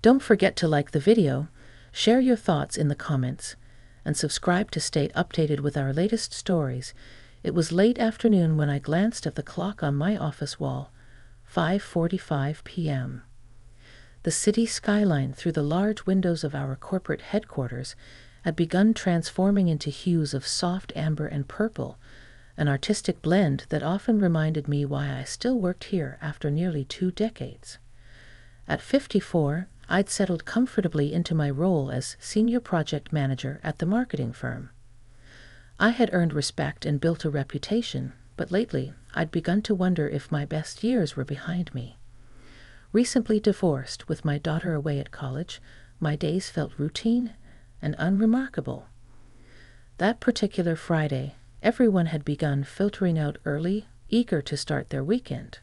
Don't forget to like the video, share your thoughts in the comments, and subscribe to stay updated with our latest stories. It was late afternoon when I glanced at the clock on my office wall, 5:45 p.m. The city skyline through the large windows of our corporate headquarters had begun transforming into hues of soft amber and purple, an artistic blend that often reminded me why I still worked here after nearly 2 decades. At 54, I'd settled comfortably into my role as senior project manager at the marketing firm. I had earned respect and built a reputation, but lately I'd begun to wonder if my best years were behind me. Recently divorced, with my daughter away at college, my days felt routine and unremarkable. That particular Friday, everyone had begun filtering out early, eager to start their weekend.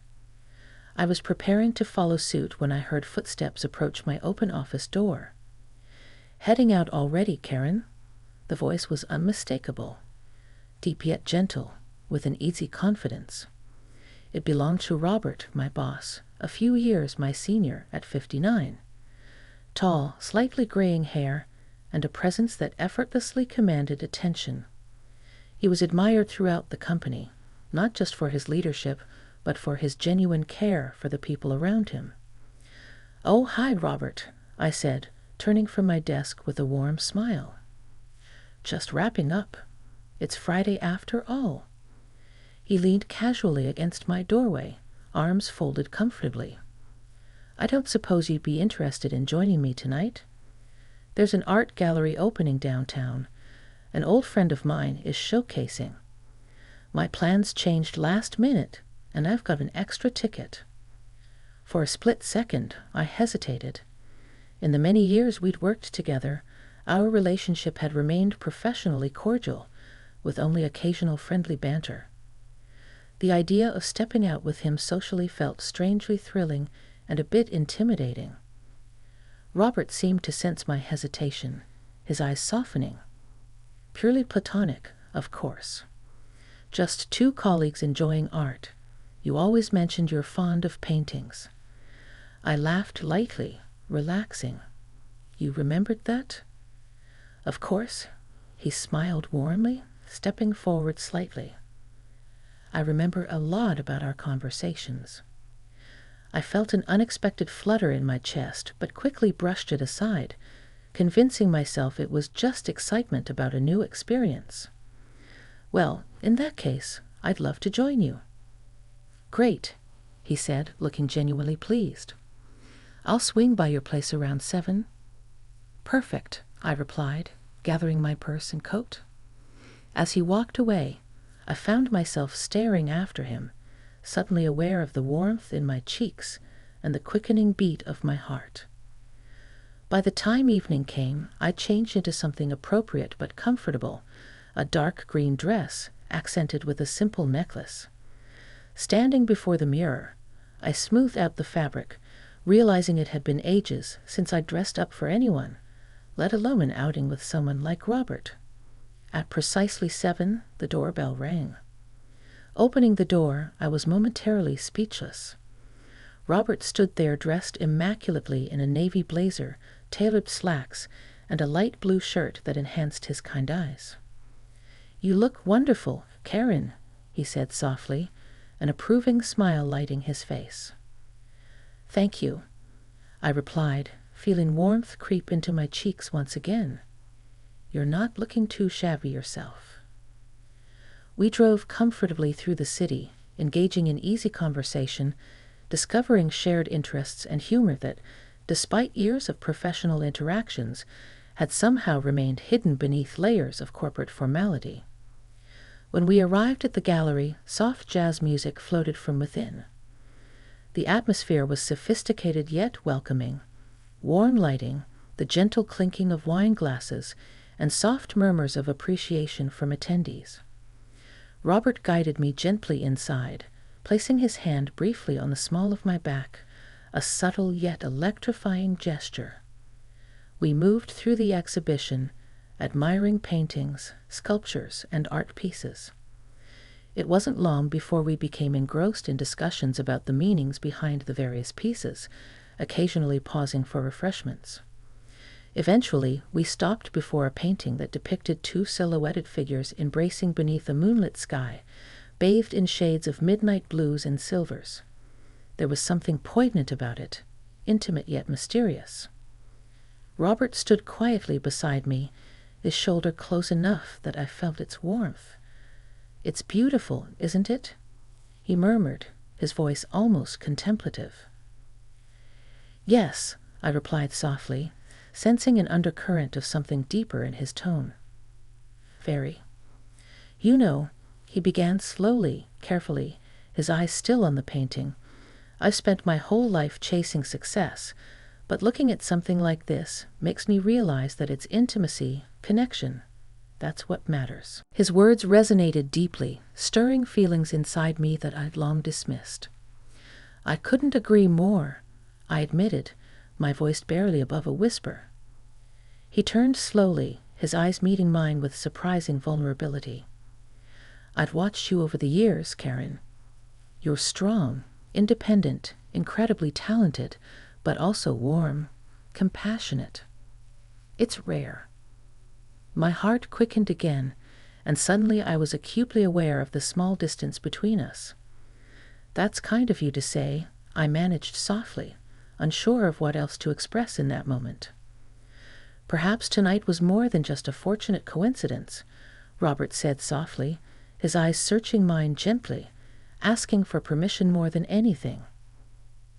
I was preparing to follow suit when I heard footsteps approach my open office door. "Heading out already, Karen?" The voice was unmistakable, deep yet gentle, with an easy confidence. It belonged to Robert, my boss, a few years my senior at 59. Tall, slightly graying hair, and a presence that effortlessly commanded attention. He was admired throughout the company, not just for his leadership, but for his genuine care for the people around him. "Oh, hi, Robert," I said, turning from my desk with a warm smile. "Just wrapping up. It's Friday after all." He leaned casually against my doorway, arms folded comfortably. "I don't suppose you'd be interested in joining me tonight? There's an art gallery opening downtown. An old friend of mine is showcasing. My plans changed last minute, and I've got an extra ticket." For a split second, I hesitated. In the many years we'd worked together, our relationship had remained professionally cordial, with only occasional friendly banter. The idea of stepping out with him socially felt strangely thrilling and a bit intimidating. Robert seemed to sense my hesitation, his eyes softening. "Purely platonic, of course. Just 2 colleagues enjoying art. You always mentioned you're fond of paintings." I laughed lightly, relaxing. "You remembered that?" "Of course." He smiled warmly, stepping forward slightly. "I remember a lot about our conversations." I felt an unexpected flutter in my chest, but quickly brushed it aside, convincing myself it was just excitement about a new experience. "Well, in that case, I'd love to join you." "Great," he said, looking genuinely pleased. "I'll swing by your place around 7. "Perfect," I replied, gathering my purse and coat. As he walked away, I found myself staring after him, suddenly aware of the warmth in my cheeks and the quickening beat of my heart. By the time evening came, I changed into something appropriate but comfortable, a dark green dress accented with a simple necklace. Standing before the mirror, I smoothed out the fabric, realizing it had been ages since I'd dressed up for anyone, let alone an outing with someone like Robert. At precisely 7, the doorbell rang. Opening the door, I was momentarily speechless. Robert stood there dressed immaculately in a navy blazer, tailored slacks, and a light blue shirt that enhanced his kind eyes. "You look wonderful, Karen," he said softly, an approving smile lighting his face. "Thank you," I replied, feeling warmth creep into my cheeks once again. "You're not looking too shabby yourself." We drove comfortably through the city, engaging in easy conversation, discovering shared interests and humor that, despite years of professional interactions, had somehow remained hidden beneath layers of corporate formality. When we arrived at the gallery, soft jazz music floated from within. The atmosphere was sophisticated yet welcoming. Warm lighting, the gentle clinking of wine glasses, and soft murmurs of appreciation from attendees. Robert guided me gently inside, placing his hand briefly on the small of my back, a subtle yet electrifying gesture. We moved through the exhibition, admiring paintings, sculptures, and art pieces. It wasn't long before we became engrossed in discussions about the meanings behind the various pieces, occasionally pausing for refreshments. Eventually, we stopped before a painting that depicted two silhouetted figures embracing beneath a moonlit sky, bathed in shades of midnight blues and silvers. There was something poignant about it, intimate yet mysterious. Robert stood quietly beside me, his shoulder close enough that I felt its warmth. "It's beautiful, isn't it?" he murmured, his voice almost contemplative. "Yes," I replied softly, sensing an undercurrent of something deeper in his tone. "Very. You know," he began slowly, carefully, his eyes still on the painting, "I've spent my whole life chasing success, but looking at something like this makes me realize that it's intimacy, connection. That's what matters." His words resonated deeply, stirring feelings inside me that I'd long dismissed. "I couldn't agree more," I admitted, my voice barely above a whisper. He turned slowly, his eyes meeting mine with surprising vulnerability. "I'd watched you over the years, Karen. You're strong, independent, incredibly talented, but also warm, compassionate. It's rare." My heart quickened again, and suddenly I was acutely aware of the small distance between us. "That's kind of you to say," I managed softly, unsure of what else to express in that moment. "Perhaps tonight was more than just a fortunate coincidence," Robert said softly, his eyes searching mine gently, asking for permission more than anything.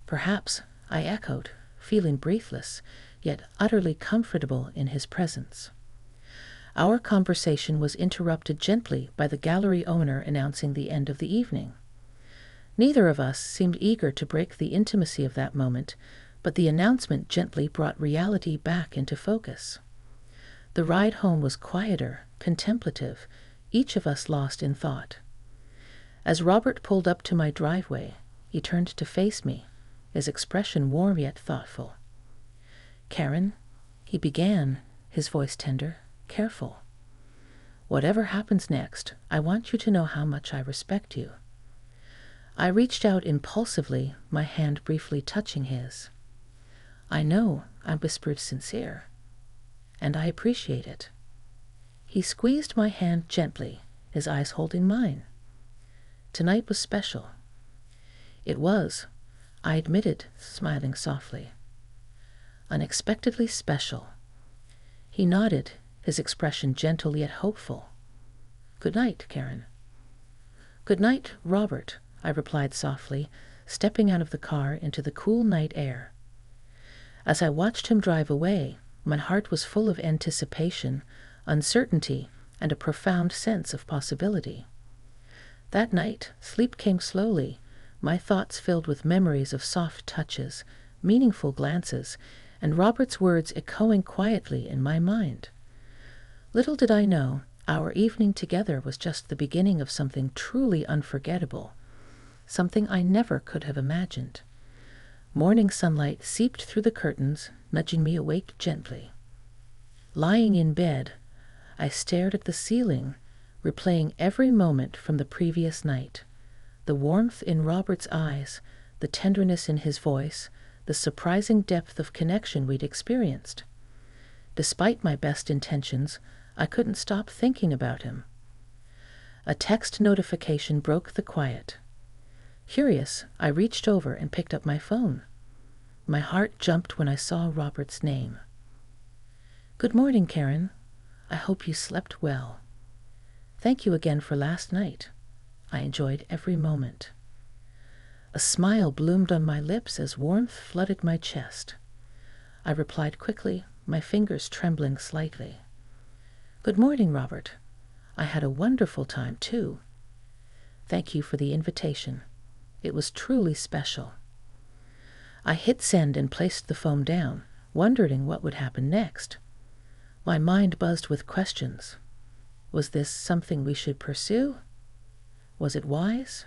"Perhaps," I echoed, feeling breathless, yet utterly comfortable in his presence. Our conversation was interrupted gently by the gallery owner announcing the end of the evening. Neither of us seemed eager to break the intimacy of that moment, but the announcement gently brought reality back into focus. The ride home was quieter, contemplative, each of us lost in thought. As Robert pulled up to my driveway, he turned to face me, his expression warm yet thoughtful. "Karen," he began, his voice tender, careful. "Whatever happens next, I want you to know how much I respect you." I reached out impulsively, my hand briefly touching his. "I know," I whispered, sincere, "and I appreciate it." He squeezed my hand gently, his eyes holding mine. "Tonight was special." "It was," I admitted, smiling softly. "Unexpectedly special." He nodded, his expression gentle yet hopeful. "Good night, Karen." "Good night, Robert," I replied softly, stepping out of the car into the cool night air. As I watched him drive away, my heart was full of anticipation, uncertainty, and a profound sense of possibility. That night, sleep came slowly, my thoughts filled with memories of soft touches, meaningful glances, and Robert's words echoing quietly in my mind. Little did I know, our evening together was just the beginning of something truly unforgettable, something I never could have imagined. Morning sunlight seeped through the curtains, nudging me awake gently. Lying in bed, I stared at the ceiling, replaying every moment from the previous night. The warmth in Robert's eyes, the tenderness in his voice, the surprising depth of connection we'd experienced. Despite my best intentions, I couldn't stop thinking about him. A text notification broke the quiet. Curious, I reached over and picked up my phone. My heart jumped when I saw Robert's name. "Good morning, Karen. I hope you slept well. Thank you again for last night. I enjoyed every moment." A smile bloomed on my lips as warmth flooded my chest. I replied quickly, my fingers trembling slightly. "Good morning, Robert. I had a wonderful time, too. Thank you for the invitation. It was truly special." I hit send and placed the phone down, wondering what would happen next. My mind buzzed with questions. Was this something we should pursue? Was it wise?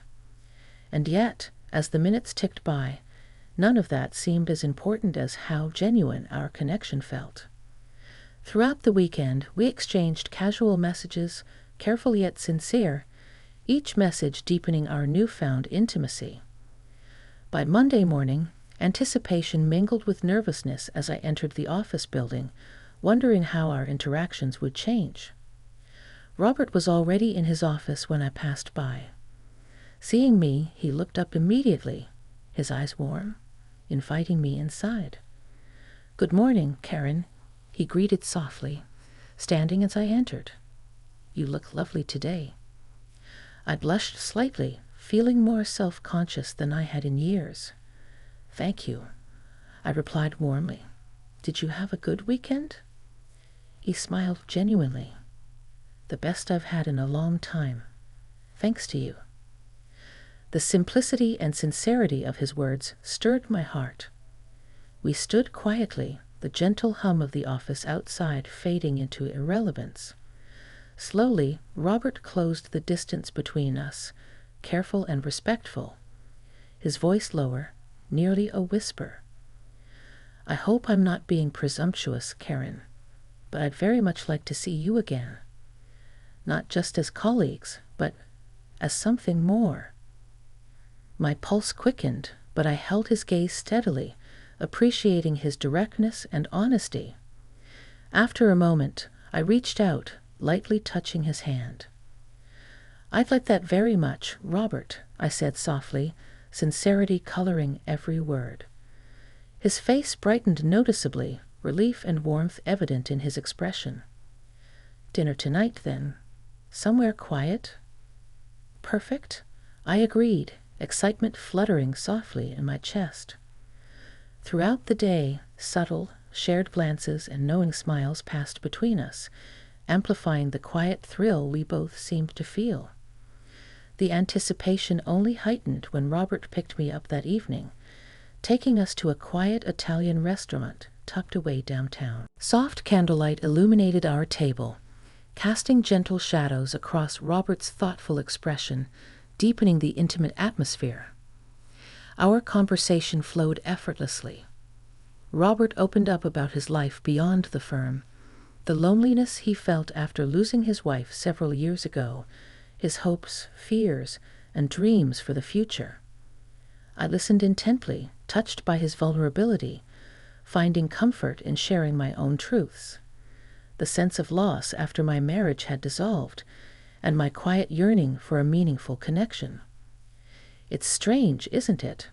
And yet, as the minutes ticked by, none of that seemed as important as how genuine our connection felt. Throughout the weekend, we exchanged casual messages, careful yet sincere, each message deepening our newfound intimacy. By Monday morning, Anticipation mingled with nervousness as I entered the office building, wondering how our interactions would change. Robert was already in his office when I passed by. Seeing me, he looked up immediately, his eyes warm, inviting me inside. "Good morning, Karen," he greeted softly, standing as I entered. "You look lovely today." I blushed slightly, feeling more self-conscious than I had in years. "Thank you," I replied warmly. "Did you have a good weekend?" He smiled genuinely. "The best I've had in a long time. Thanks to you." The simplicity and sincerity of his words stirred my heart. We stood quietly, the gentle hum of the office outside fading into irrelevance. Slowly, Robert closed the distance between us, careful and respectful, his voice lower, nearly a whisper. "I hope I'm not being presumptuous, Karen, but I'd very much like to see you again. Not just as colleagues, but as something more." My pulse quickened, but I held his gaze steadily, appreciating his directness and honesty. After a moment, I reached out, lightly touching his hand. "I'd like that very much, Robert," I said softly, sincerity coloring every word. His face brightened noticeably, relief and warmth evident in his expression. "Dinner tonight, then? Somewhere quiet?" "Perfect," I agreed, excitement fluttering softly in my chest. Throughout the day, subtle, shared glances and knowing smiles passed between us, amplifying the quiet thrill we both seemed to feel. The anticipation only heightened when Robert picked me up that evening, taking us to a quiet Italian restaurant tucked away downtown. Soft candlelight illuminated our table, casting gentle shadows across Robert's thoughtful expression, deepening the intimate atmosphere. Our conversation flowed effortlessly. Robert opened up about his life beyond the firm, the loneliness he felt after losing his wife several years ago, his hopes, fears, and dreams for the future. I listened intently, touched by his vulnerability, finding comfort in sharing my own truths. The sense of loss after my marriage had dissolved, and my quiet yearning for a meaningful connection. "It's strange, isn't it?"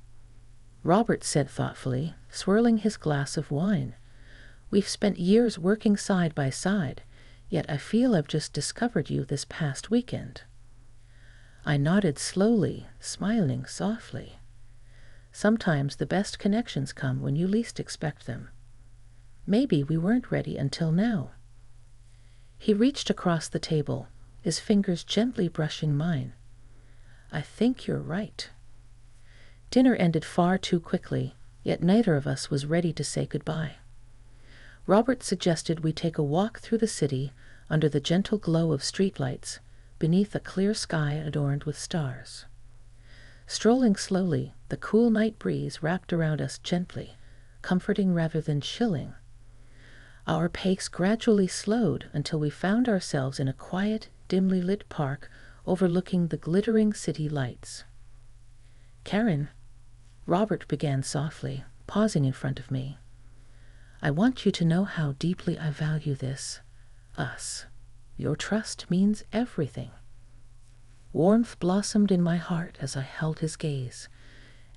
Robert said thoughtfully, swirling his glass of wine. "We've spent years working side by side, yet I feel I've just discovered you this past weekend." I nodded slowly, smiling softly. Sometimes the best connections come when you least expect them. Maybe we weren't ready until now. He reached across the table, his fingers gently brushing mine. "I think you're right." Dinner ended far too quickly, yet neither of us was ready to say goodbye. Robert suggested we take a walk through the city under the gentle glow of streetlights, beneath a clear sky adorned with stars. Strolling slowly, the cool night breeze wrapped around us gently, comforting rather than chilling. Our pace gradually slowed until we found ourselves in a quiet, dimly lit park overlooking the glittering city lights. "Karen," Robert began softly, pausing in front of me, "I want you to know how deeply I value this, us. Your trust means everything." Warmth blossomed in my heart as I held his gaze.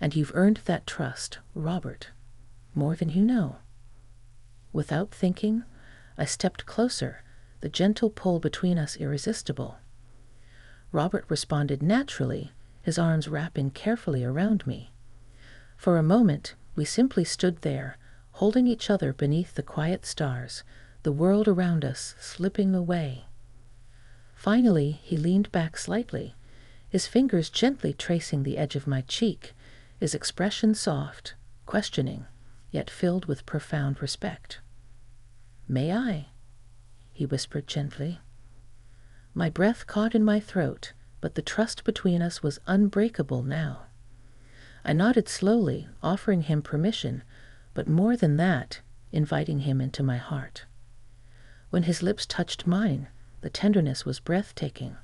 "And you've earned that trust, Robert, more than you know." Without thinking, I stepped closer, the gentle pull between us irresistible. Robert responded naturally, his arms wrapping carefully around me. For a moment, we simply stood there, holding each other beneath the quiet stars, the world around us slipping away. Finally, he leaned back slightly, his fingers gently tracing the edge of my cheek, his expression soft, questioning, yet filled with profound respect. "May I?" he whispered gently. My breath caught in my throat, but the trust between us was unbreakable now. I nodded slowly, offering him permission, but more than that, inviting him into my heart. When his lips touched mine, the tenderness was breathtaking.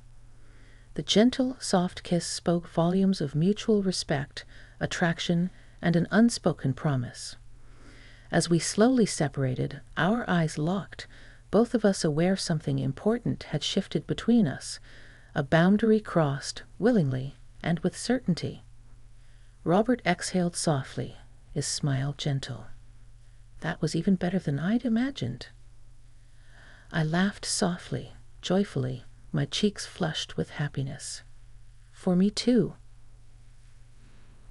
The gentle, soft kiss spoke volumes of mutual respect, attraction, and an unspoken promise. As we slowly separated, our eyes locked, both of us aware something important had shifted between us, a boundary crossed, willingly and with certainty. Robert exhaled softly, his smile gentle. That was even better than I'd imagined. I laughed softly, joyfully, my cheeks flushed with happiness. For me too.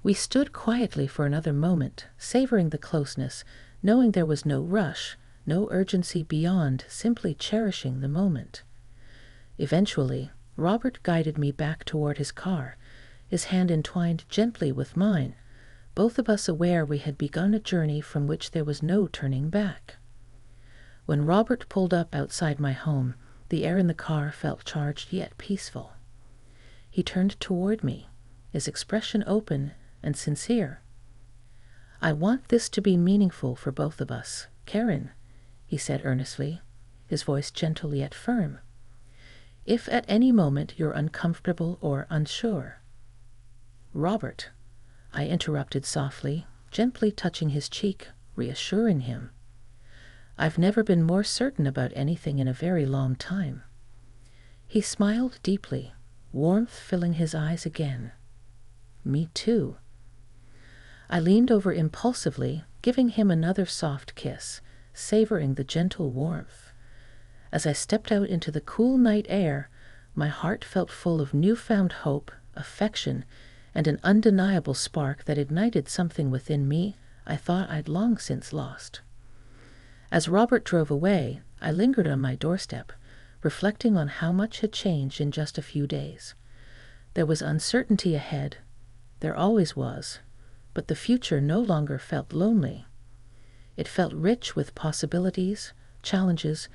We stood quietly for another moment, savoring the closeness, knowing there was no rush, no urgency beyond simply cherishing the moment. Eventually, Robert guided me back toward his car, his hand entwined gently with mine, both of us aware we had begun a journey from which there was no turning back. When Robert pulled up outside my home, the air in the car felt charged yet peaceful. He turned toward me, his expression open and sincere. "I want this to be meaningful for both of us, Karen," he said earnestly, his voice gentle yet firm. "If at any moment you're uncomfortable or unsure—" "Robert," I interrupted softly, gently touching his cheek, reassuring him. "I've never been more certain about anything in a very long time." He smiled deeply, warmth filling his eyes again. "Me too." I leaned over impulsively, giving him another soft kiss, savoring the gentle warmth. As I stepped out into the cool night air, my heart felt full of newfound hope, affection, and an undeniable spark that ignited something within me I thought I'd long since lost. As Robert drove away, I lingered on my doorstep, reflecting on how much had changed in just a few days. There was uncertainty ahead. There always was. But the future no longer felt lonely. It felt rich with possibilities, challenges,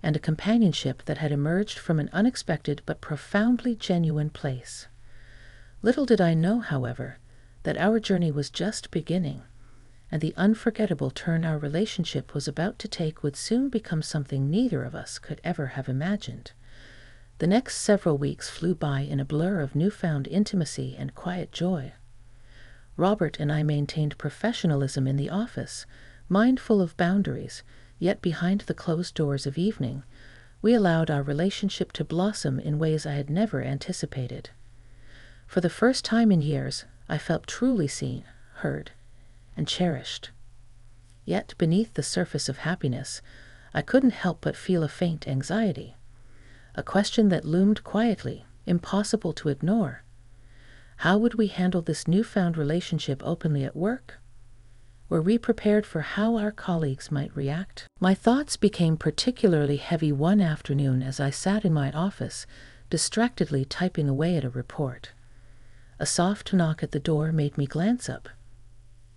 and a companionship that had emerged from an unexpected but profoundly genuine place. Little did I know, however, that our journey was just beginning, and the unforgettable turn our relationship was about to take would soon become something neither of us could ever have imagined. The next several weeks flew by in a blur of newfound intimacy and quiet joy. Robert and I maintained professionalism in the office, mindful of boundaries, yet behind the closed doors of evening, we allowed our relationship to blossom in ways I had never anticipated. For the first time in years, I felt truly seen, heard, and cherished. Yet beneath the surface of happiness, I couldn't help but feel a faint anxiety, a question that loomed quietly, impossible to ignore. How would we handle this newfound relationship openly at work? Were we prepared for how our colleagues might react? My thoughts became particularly heavy one afternoon as I sat in my office, distractedly typing away at a report. A soft knock at the door made me glance up.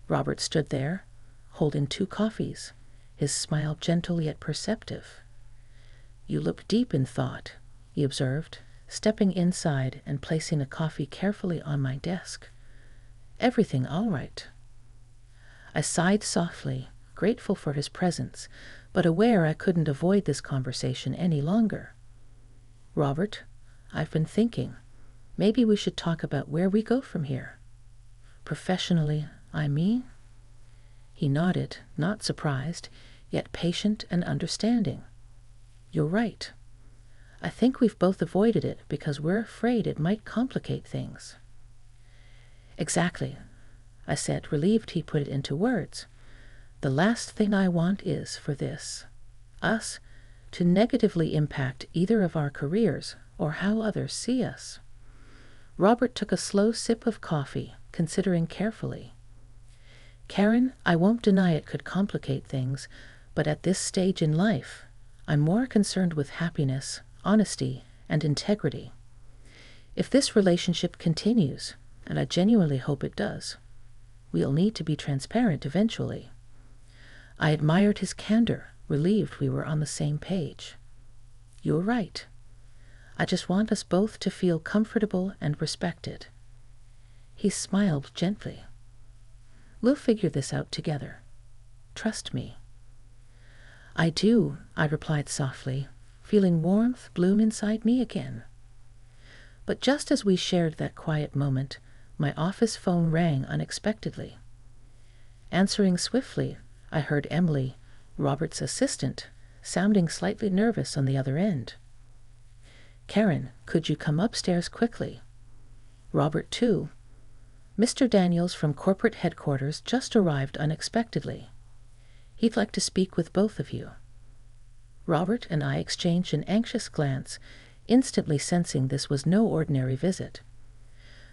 Robert stood there, holding 2 coffees, his smile gentle yet perceptive. "You look deep in thought," he observed, stepping inside and placing a coffee carefully on my desk. "Everything all right?" I sighed softly, grateful for his presence, but aware I couldn't avoid this conversation any longer. "Robert, I've been thinking. Maybe we should talk about where we go from here. Professionally, I mean." He nodded, not surprised, yet patient and understanding. "You're right. I think we've both avoided it because we're afraid it might complicate things." "Exactly," I said, relieved he put it into words. "The last thing I want is for us, to negatively impact either of our careers or how others see us." Robert took a slow sip of coffee, considering carefully. "Karen, I won't deny it could complicate things, but at this stage in life, I'm more concerned with happiness, honesty, and integrity. If this relationship continues, and I genuinely hope it does, we'll need to be transparent eventually." I admired his candor, relieved we were on the same page. "You're right. I just want us both to feel comfortable and respected." He smiled gently. "We'll figure this out together. Trust me." "I do," I replied softly, feeling warmth bloom inside me again. But just as we shared that quiet moment, my office phone rang unexpectedly. Answering swiftly, I heard Emily, Robert's assistant, sounding slightly nervous on the other end. "Karen, could you come upstairs quickly?" Robert, too. "Mr. Daniels from corporate headquarters just arrived unexpectedly. He'd like to speak with both of you." Robert and I exchanged an anxious glance, instantly sensing this was no ordinary visit.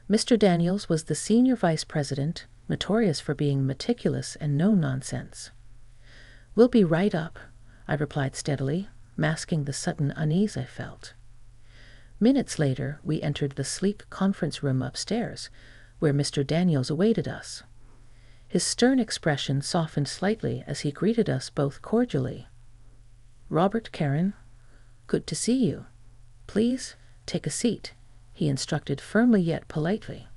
Mr. Daniels was the senior vice president, notorious for being meticulous and no-nonsense. "We'll be right up," I replied steadily, masking the sudden unease I felt. Minutes later, we entered the sleek conference room upstairs, where Mr. Daniels awaited us. His stern expression softened slightly as he greeted us both cordially. "Robert, Karen, good to see you. Please, take a seat," he instructed firmly yet politely.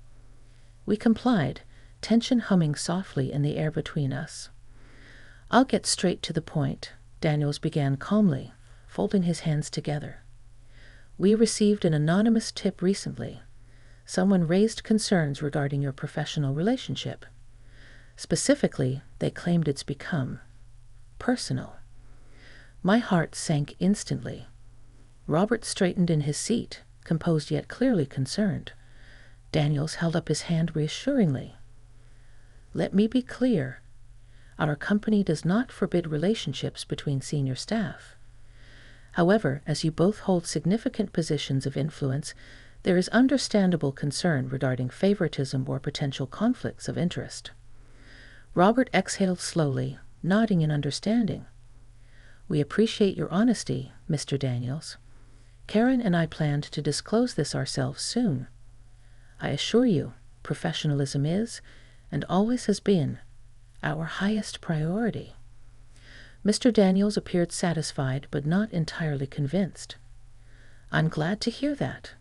We complied, tension humming softly in the air between us. "I'll get straight to the point," Daniels began calmly, folding his hands together. "We received an anonymous tip recently. Someone raised concerns regarding your professional relationship. Specifically, they claimed it's become personal." My heart sank instantly. Robert straightened in his seat, composed yet clearly concerned. Daniels held up his hand reassuringly. "Let me be clear. Our company does not forbid relationships between senior staff. However, as you both hold significant positions of influence, there is understandable concern regarding favoritism or potential conflicts of interest." Robert exhaled slowly, nodding in understanding. "We appreciate your honesty, Mr. Daniels. Karen and I planned to disclose this ourselves soon. I assure you, professionalism is, and always has been, our highest priority." Mr. Daniels appeared satisfied but not entirely convinced. "I'm glad to hear that.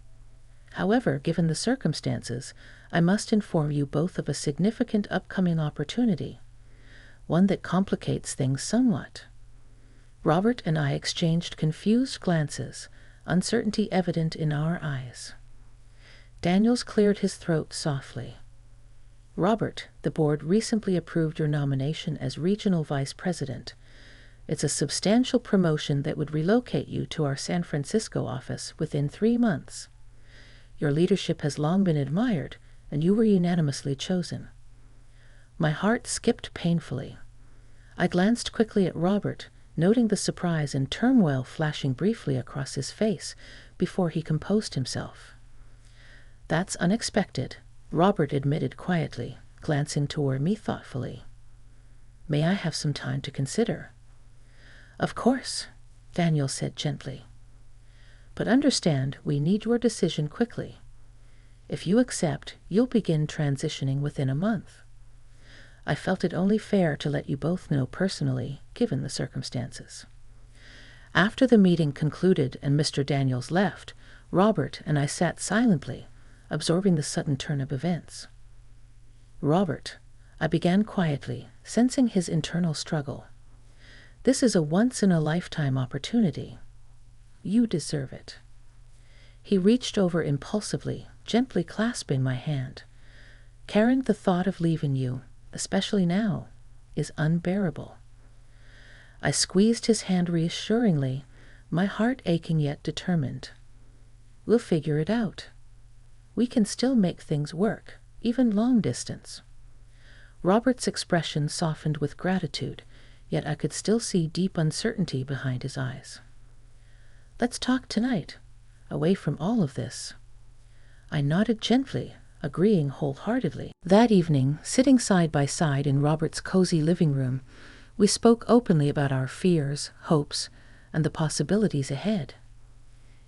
However, given the circumstances, I must inform you both of a significant upcoming opportunity, one that complicates things somewhat." Robert and I exchanged confused glances, uncertainty evident in our eyes. Daniels cleared his throat softly. "Robert, the board recently approved your nomination as regional vice president. It's a substantial promotion that would relocate you to our San Francisco office within 3 months. Your leadership has long been admired, and you were unanimously chosen." My heart skipped painfully. I glanced quickly at Robert, noting the surprise and turmoil flashing briefly across his face before he composed himself. "That's unexpected," Robert admitted quietly, glancing toward me thoughtfully. "May I have some time to consider?" "Of course," Daniel said gently. "But understand, we need your decision quickly. If you accept, you'll begin transitioning within a month. I felt it only fair to let you both know personally, given the circumstances." After the meeting concluded and Mr. Daniels left, Robert and I sat silently, absorbing the sudden turn of events. "Robert," I began quietly, sensing his internal struggle. "This is a once-in-a-lifetime opportunity. You deserve it." He reached over impulsively, gently clasping my hand. "Karen, the thought of leaving you, especially now, is unbearable." I squeezed his hand reassuringly, my heart aching yet determined. "We'll figure it out. We can still make things work, even long distance." Robert's expression softened with gratitude, yet I could still see deep uncertainty behind his eyes. "Let's talk tonight, away from all of this." I nodded gently, agreeing wholeheartedly. That evening, sitting side by side in Robert's cozy living room, we spoke openly about our fears, hopes, and the possibilities ahead.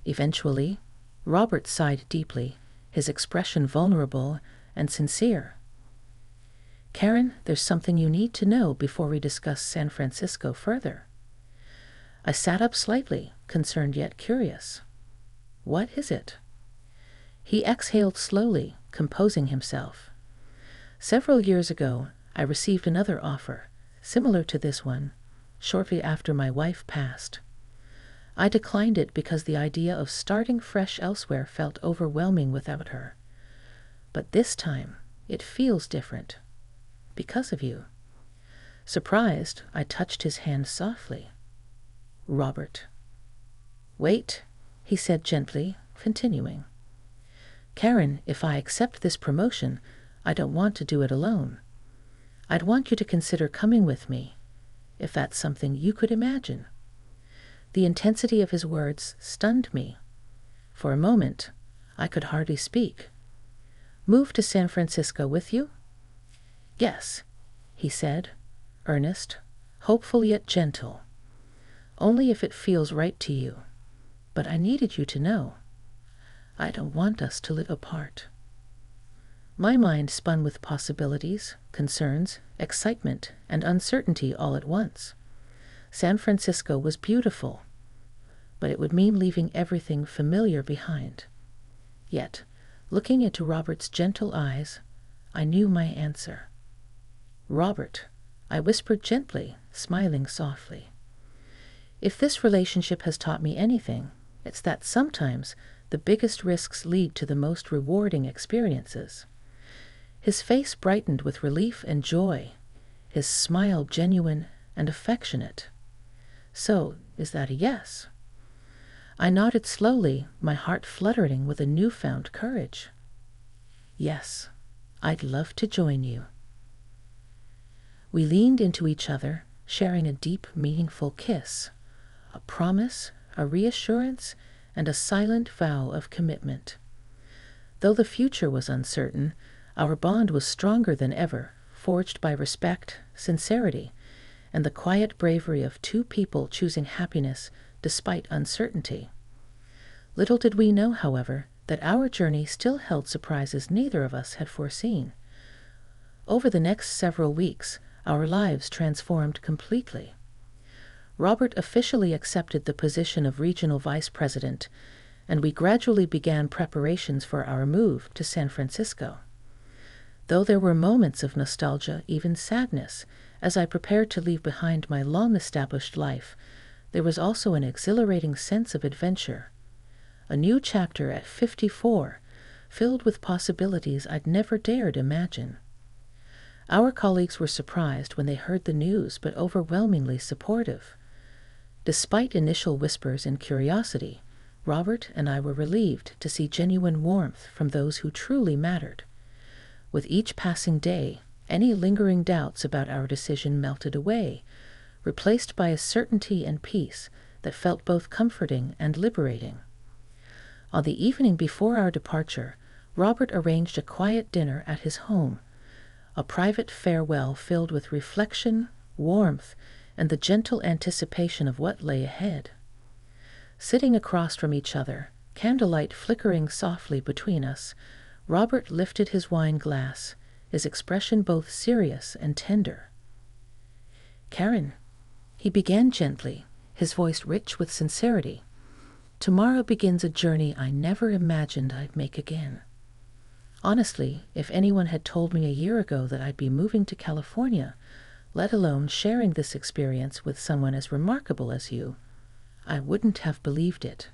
Eventually, Robert sighed deeply, his expression vulnerable and sincere. "Karen, there's something you need to know before we discuss San Francisco further." I sat up slightly, concerned yet curious. "What is it?" He exhaled slowly, composing himself. "Several years ago, I received another offer, similar to this one, shortly after my wife passed. I declined it because the idea of starting fresh elsewhere felt overwhelming without her. But this time, it feels different. Because of you." Surprised, I touched his hand softly. "Robert." "Wait," he said gently, continuing. "Karen, if I accept this promotion, I don't want to do it alone. I'd want you to consider coming with me, if that's something you could imagine." The intensity of his words stunned me. For a moment, I could hardly speak. "Move to San Francisco with you?" "Yes," he said, earnest, hopeful yet gentle. "Only if it feels right to you. But I needed you to know. I don't want us to live apart." My mind spun with possibilities, concerns, excitement, and uncertainty all at once. San Francisco was beautiful, but it would mean leaving everything familiar behind. Yet, looking into Robert's gentle eyes, I knew my answer. "Robert," I whispered gently, smiling softly. "If this relationship has taught me anything, it's that sometimes the biggest risks lead to the most rewarding experiences." His face brightened with relief and joy, his smile genuine and affectionate. "So, is that a yes?" I nodded slowly, my heart fluttering with a newfound courage. "Yes, I'd love to join you." We leaned into each other, sharing a deep, meaningful kiss, a promise, a reassurance, and a silent vow of commitment. Though the future was uncertain, our bond was stronger than ever, forged by respect, sincerity, and the quiet bravery of two people choosing happiness despite uncertainty. Little did we know, however, that our journey still held surprises neither of us had foreseen. Over the next several weeks, our lives transformed completely. Robert officially accepted the position of regional vice president, and we gradually began preparations for our move to San Francisco. Though there were moments of nostalgia, even sadness, as I prepared to leave behind my long-established life, there was also an exhilarating sense of adventure. A new chapter at 54, filled with possibilities I'd never dared imagine. Our colleagues were surprised when they heard the news, but overwhelmingly supportive. Despite initial whispers and curiosity, Robert and I were relieved to see genuine warmth from those who truly mattered. With each passing day, any lingering doubts about our decision melted away, replaced by a certainty and peace that felt both comforting and liberating. On the evening before our departure, Robert arranged a quiet dinner at his home, a private farewell filled with reflection, warmth, and the gentle anticipation of what lay ahead. Sitting across from each other, candlelight flickering softly between us, Robert lifted his wine glass, his expression both serious and tender. "Karen," he began gently, his voice rich with sincerity, "tomorrow begins a journey I never imagined I'd make again. Honestly, if anyone had told me a year ago that I'd be moving to California, let alone sharing this experience with someone as remarkable as you, I wouldn't have believed it."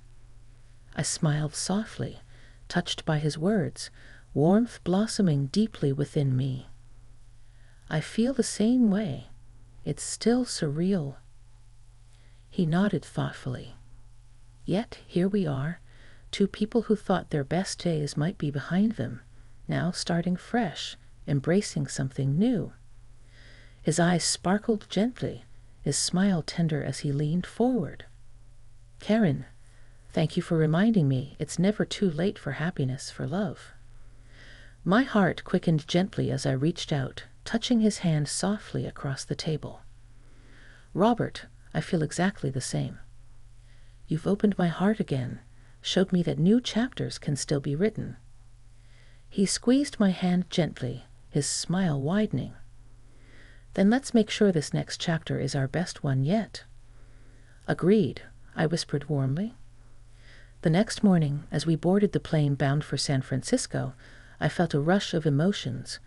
I smiled softly, touched by his words, warmth blossoming deeply within me. "I feel the same way. It's still surreal." He nodded thoughtfully. Yet here we are, two people who thought their best days might be behind them, now starting fresh, embracing something new. His eyes sparkled gently, his smile tender as he leaned forward. "Karen, thank you for reminding me it's never too late for happiness, for love." My heart quickened gently as I reached out, touching his hand softly across the table. "Robert, I feel exactly the same. You've opened my heart again, showed me that new chapters can still be written." He squeezed my hand gently, his smile widening. "Then let's make sure this next chapter is our best one yet." "Agreed," I whispered warmly. The next morning, as we boarded the plane bound for San Francisco, I felt a rush of emotions,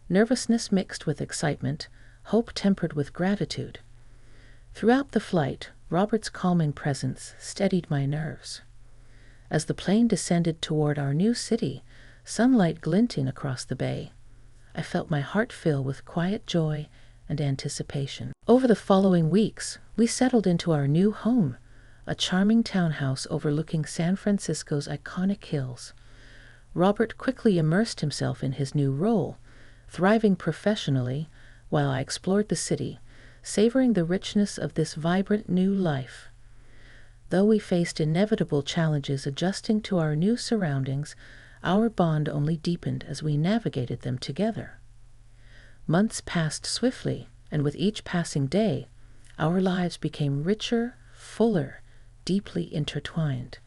nervousness mixed with excitement, hope tempered with gratitude. Throughout the flight, Robert's calming presence steadied my nerves. As the plane descended toward our new city, sunlight glinting across the bay, I felt my heart fill with quiet joy and anticipation. Over the following weeks, we settled into our new home, a charming townhouse overlooking San Francisco's iconic hills. Robert quickly immersed himself in his new role, thriving professionally, while I explored the city, savoring the richness of this vibrant new life. Though we faced inevitable challenges adjusting to our new surroundings, our bond only deepened as we navigated them together. Months passed swiftly, and with each passing day, our lives became richer, fuller, deeply intertwined.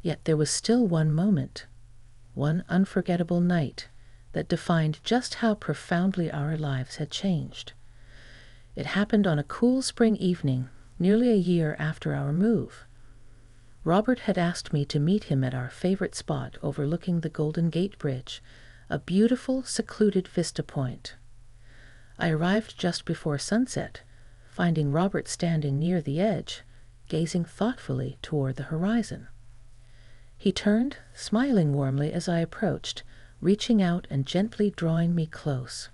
Yet there was still one moment, one unforgettable night, that defined just how profoundly our lives had changed. It happened on a cool spring evening, nearly a year after our move. Robert had asked me to meet him at our favorite spot overlooking the Golden Gate Bridge, a beautiful, secluded vista point. I arrived just before sunset, finding Robert standing near the edge, gazing thoughtfully toward the horizon. He turned, smiling warmly as I approached, reaching out and gently drawing me close.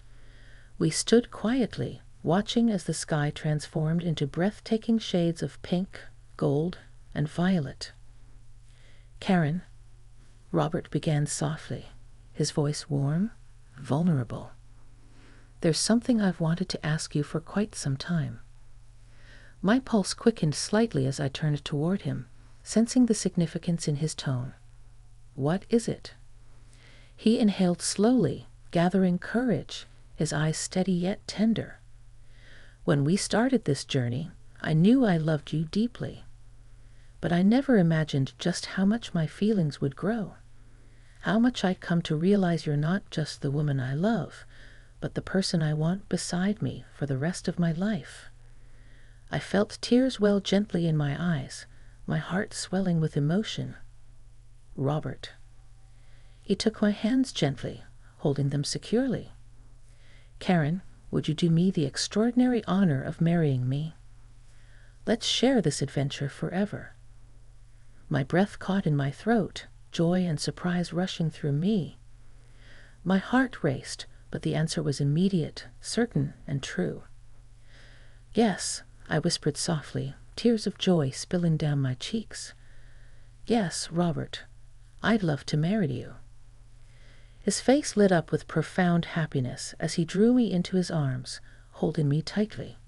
We stood quietly, watching as the sky transformed into breathtaking shades of pink, gold, and violet. "Karen," Robert began softly, his voice warm, vulnerable. "There's something I've wanted to ask you for quite some time." My pulse quickened slightly as I turned toward him, sensing the significance in his tone. "What is it?" He inhaled slowly, gathering courage, his eyes steady yet tender. "When we started this journey, I knew I loved you deeply. But I never imagined just how much my feelings would grow, how much I'd come to realize you're not just the woman I love, but the person I want beside me for the rest of my life." I felt tears well gently in my eyes, my heart swelling with emotion. "Robert." He took my hands gently, holding them securely. "Karen, would you do me the extraordinary honor of marrying me? Let's share this adventure forever." My breath caught in my throat, joy and surprise rushing through me. My heart raced, but the answer was immediate, certain, and true. "Yes," I whispered softly, tears of joy spilling down my cheeks. "Yes, Robert, I'd love to marry you." His face lit up with profound happiness as he drew me into his arms, holding me tightly.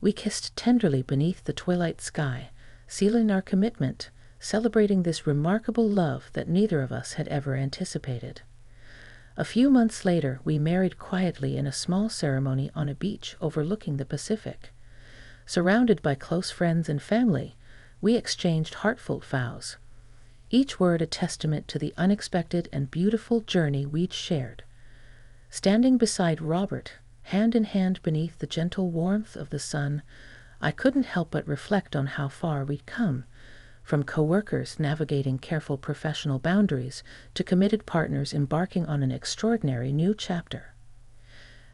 We kissed tenderly beneath the twilight sky, sealing our commitment, celebrating this remarkable love that neither of us had ever anticipated. A few months later, we married quietly in a small ceremony on a beach overlooking the Pacific. Surrounded by close friends and family, we exchanged heartfelt vows, each word a testament to the unexpected and beautiful journey we'd shared. Standing beside Robert, hand in hand beneath the gentle warmth of the sun, I couldn't help but reflect on how far we'd come, from coworkers navigating careful professional boundaries to committed partners embarking on an extraordinary new chapter.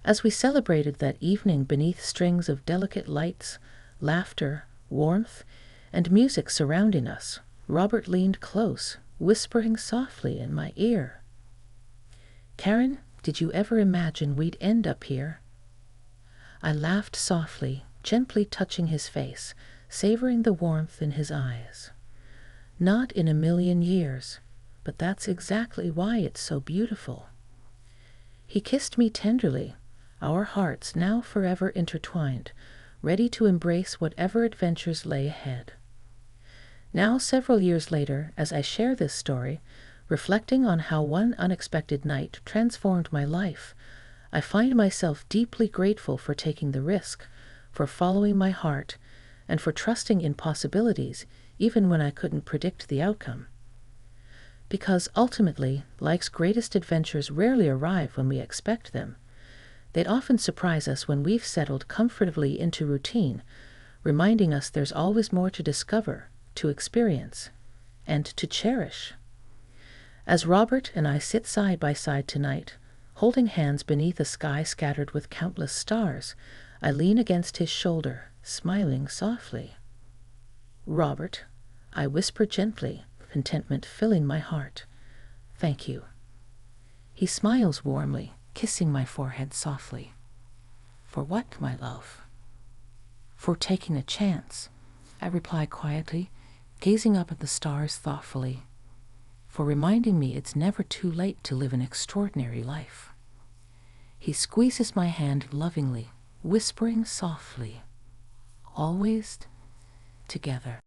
As we celebrated that evening beneath strings of delicate lights, laughter, warmth, and music surrounding us, Robert leaned close, whispering softly in my ear. "Karen, did you ever imagine we'd end up here?" I laughed softly, gently touching his face, savoring the warmth in his eyes. "Not in a million years, but that's exactly why it's so beautiful." He kissed me tenderly, our hearts now forever intertwined, ready to embrace whatever adventures lay ahead. Now, several years later, as I share this story, reflecting on how one unexpected night transformed my life, I find myself deeply grateful for taking the risk, for following my heart, and for trusting in possibilities even when I couldn't predict the outcome. Because ultimately, life's greatest adventures rarely arrive when we expect them. They'd often surprise us when we've settled comfortably into routine, reminding us there's always more to discover, to experience, and to cherish. As Robert and I sit side by side tonight, holding hands beneath a sky scattered with countless stars, I lean against his shoulder, smiling softly. "Robert," I whisper gently, contentment filling my heart. "Thank you." He smiles warmly, kissing my forehead softly. For what, my love? For taking a chance, I reply quietly, gazing up at the stars thoughtfully. For reminding me it's never too late to live an extraordinary life. He squeezes my hand lovingly, whispering softly, always together.